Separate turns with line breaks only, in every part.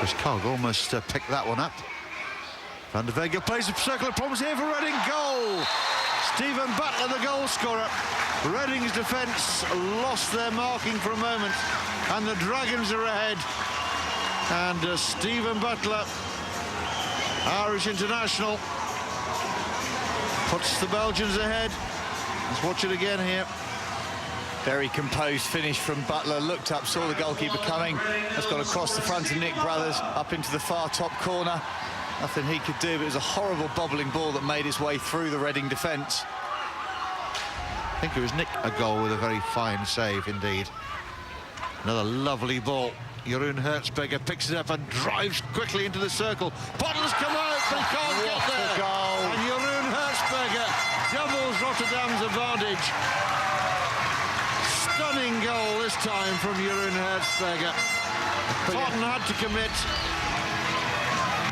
Chris Cog almost picked that one up. Van der Vega plays a circle of problems here for Reading. Goal! Stephen Butler, the goal scorer. Reading's defence lost their marking for a moment, and the Dragons are ahead. And Stephen Butler, Irish international, puts the Belgians ahead. Let's watch it again here.
Very composed finish from Butler. Looked up, saw the goalkeeper coming. Has got across the front of Nick Brothers, up into the far top corner. Nothing he could do, but it was a horrible bobbling ball that made its way through the Reading defence.
I think it was Nick a goal with a very fine save indeed. Another lovely ball. Jeroen Hertzberger picks it up and drives quickly into the circle. Butler's come out, but he can't get there.
Goal.
And Jeroen Hertzberger doubles Rotterdam's advantage. Stunning goal this time from Jeroen Hertzberger. Cotton had to commit.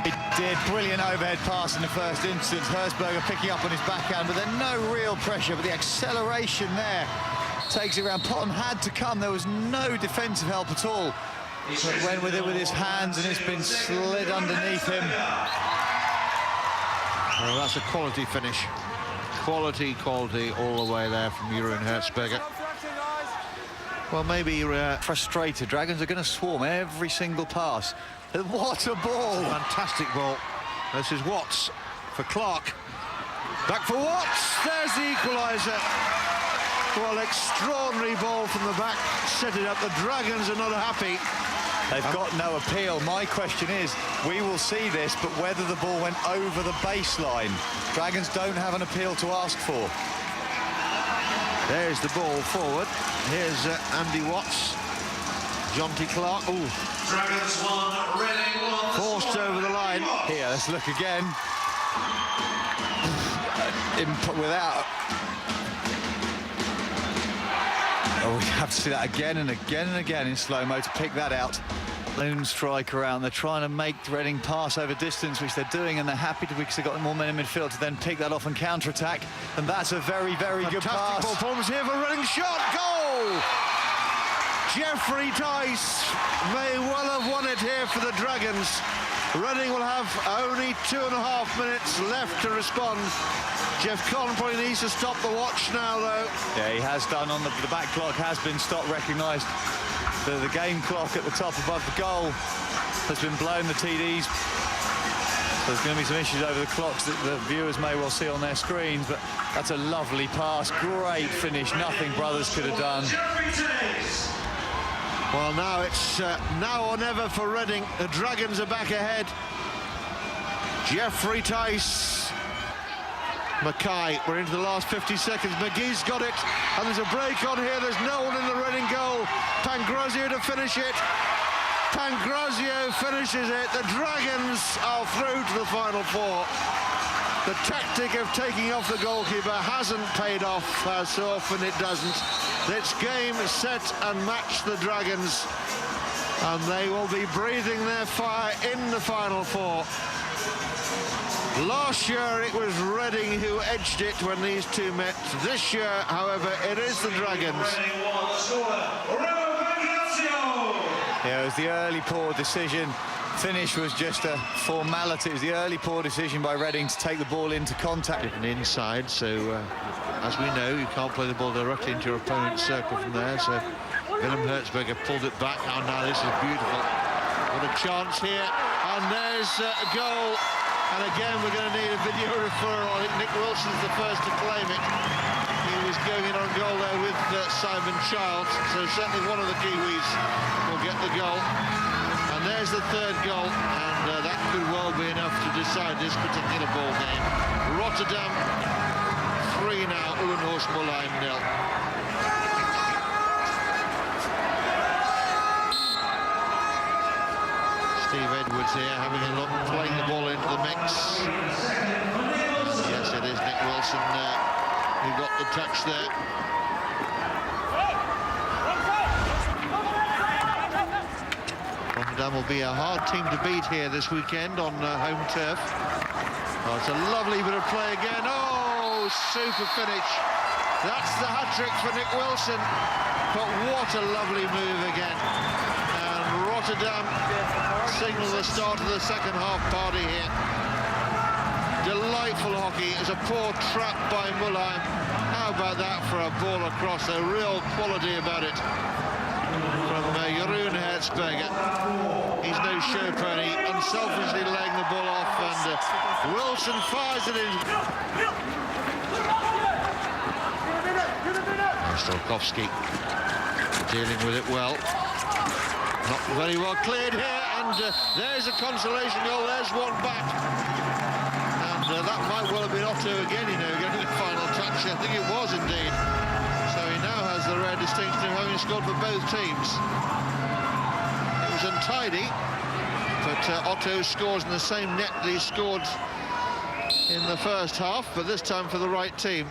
It did. Brilliant overhead pass in the first instance. Hertzberger picking up on his backhand, but then no real pressure, but the acceleration there takes it around. Potton had to come. There was no defensive help at all. He went with it with his hands, and it's been slid underneath him.
Well, that's a quality finish. Quality all the way there from Jeroen Hertzberger. Well, maybe you're
Frustrated. Dragons are going to swarm every single pass. What a ball!
Fantastic ball. This is Watts for Clark. Back for Watts. There's the equaliser. Well, extraordinary ball from the back. Set it up. The Dragons are not happy.
They've got no appeal. My question is, we will see this, but whether the ball went over the baseline. Dragons don't have an appeal to ask for.
There's the ball forward. Here's Andy Watts. Jonty Clark. Ooh.
Dragons 1, Reading 1.
Forced over the line.
Here, let's look again. Without... Oh, we have to see that again and again and again in slow-mo to pick that out. Lone striker out, and they're trying to make Reading pass over distance, which they're doing, and they're happy to, because they've got more men in midfield to then pick that off and counter-attack. And that's a very, very good pass.
Fantastic ball problems here for Reading. Shot, goal! Jeffrey Tice may well have won it here for the Dragons. Reading will have only 2.5 minutes left to respond. Jeff Conn probably needs to stop the watch now, though.
Yeah, he has done. On the back clock has been stopped, recognised. The game clock at the top above the goal has been blown, the TDs. So there's going to be some issues over the clocks that the viewers may well see on their screens, but that's a lovely pass, great finish, nothing Brothers could have done.
Well, now it's now or never for Reading. The Dragons are back ahead. Jeffrey Tice. Mackay, we're into the last 50 seconds. McGee's got it, and there's a break on here. There's no one in the Reading goal. Pangrazio to finish it. Pangrazio finishes it. The Dragons are through to the final four. The tactic of taking off the goalkeeper hasn't paid off, as so often it doesn't. It's game, set and match the Dragons, and they will be breathing their fire in the final four. Last year it was Reading who edged it when these two met. This year, however, it is the Dragons.
Yeah, it was the early poor decision. Finish was just a formality. It was the early poor decision by Reading to take the ball into contact.
And inside, so as we know, you can't play the ball directly into your opponent's circle from there. So Willem Hertzberger pulled it back. Oh, now this is beautiful. What a chance here. And there's a goal. And again, we're going to need a video referral. I think Nick Wilson's the first to claim it. He was going in on goal there with Simon Childs. So certainly one of the Kiwis will get the goal. And there's the third goal. And that could well be enough to decide this particular ball game. Rotterdam 3 now, Uhlenhorst Mullheim 0. Steve Edwards here having a look, playing the ball into the mix. Yes, it is Nick Wilson who got the touch there. Rotterdam will be a hard team to beat here this weekend on home turf. Oh, it's a lovely bit of play again. Oh, super finish. That's the hat-trick for Nick Wilson. But what a lovely move again. And Rotterdam signal the start of the second half party here. Delightful hockey. It's a poor trap by Mulheim. How about that for a ball across? A real quality about it from Jeroen Hertzberger. He's no show pony, unselfishly laying the ball off, and Wilson fires it in. Strelkowski dealing with it well. Not very well cleared here, and there's a consolation goal. There's one back. And that might well have been Otto again, you know, getting the final touch. I think it was indeed. So he now has the rare distinction of having scored for both teams. It was untidy, but Otto scores in the same net that he scored in the first half, but this time for the right team.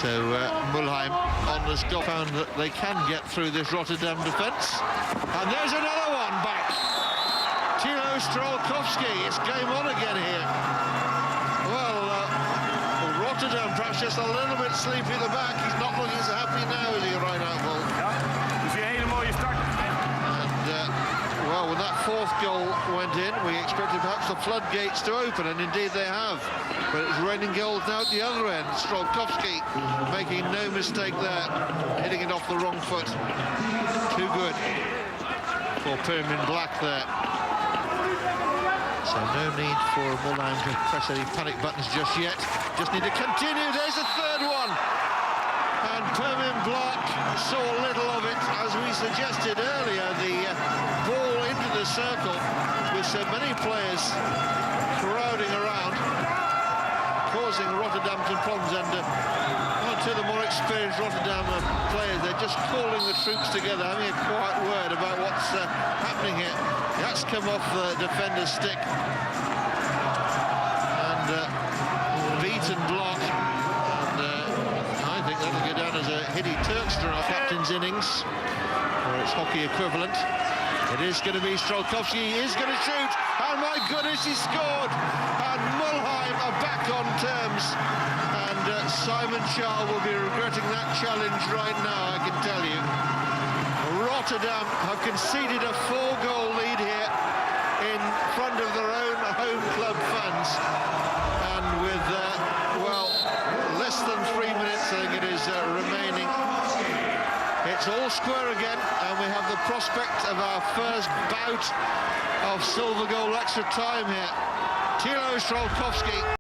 So Mulheim on the score found that they can get through this Rotterdam defence. And there's another one back. Tilo Strelkowski, it's game on again here. Well, Rotterdam perhaps just a little bit sleepy at the back. He's not looking so happy now, is he, right out ball?
Dus een hele mooie start.
And, well, when that fourth goal went in, we expected perhaps the floodgates to open, and indeed they have. But it's raining goals now at the other end. Strelkowski making no mistake there, hitting it off the wrong foot. Too good for Pyramid Black there. So no need for Mulheim to press any panic buttons just yet. Just need to continue. There's a third one. And Pyramid Black saw little of it. As we suggested earlier, the ball into the circle with so many players crowding around, causing Rotterdam some problems, and one or two of the more experienced Rotterdam players, they're just calling the troops together, having a quiet word about what's happening here. That's come off the defender's stick and beaten Block, and I think that'll go down as a Hiddy Turkstra, our captain's innings, or its hockey equivalent. It is going to be Strelkowski. He is going to shoot, and my goodness, he scored! And Mulheim are back on terms, and Simon Charles will be regretting that challenge right now, I can tell you. Rotterdam have conceded a 4-goal lead here in front of their own home club fans, and with, well, less than 3 minutes, I think it is, remaining. It's all square again, and we have the prospect of our first bout of silver goal extra time here. Tilo Strelkowski.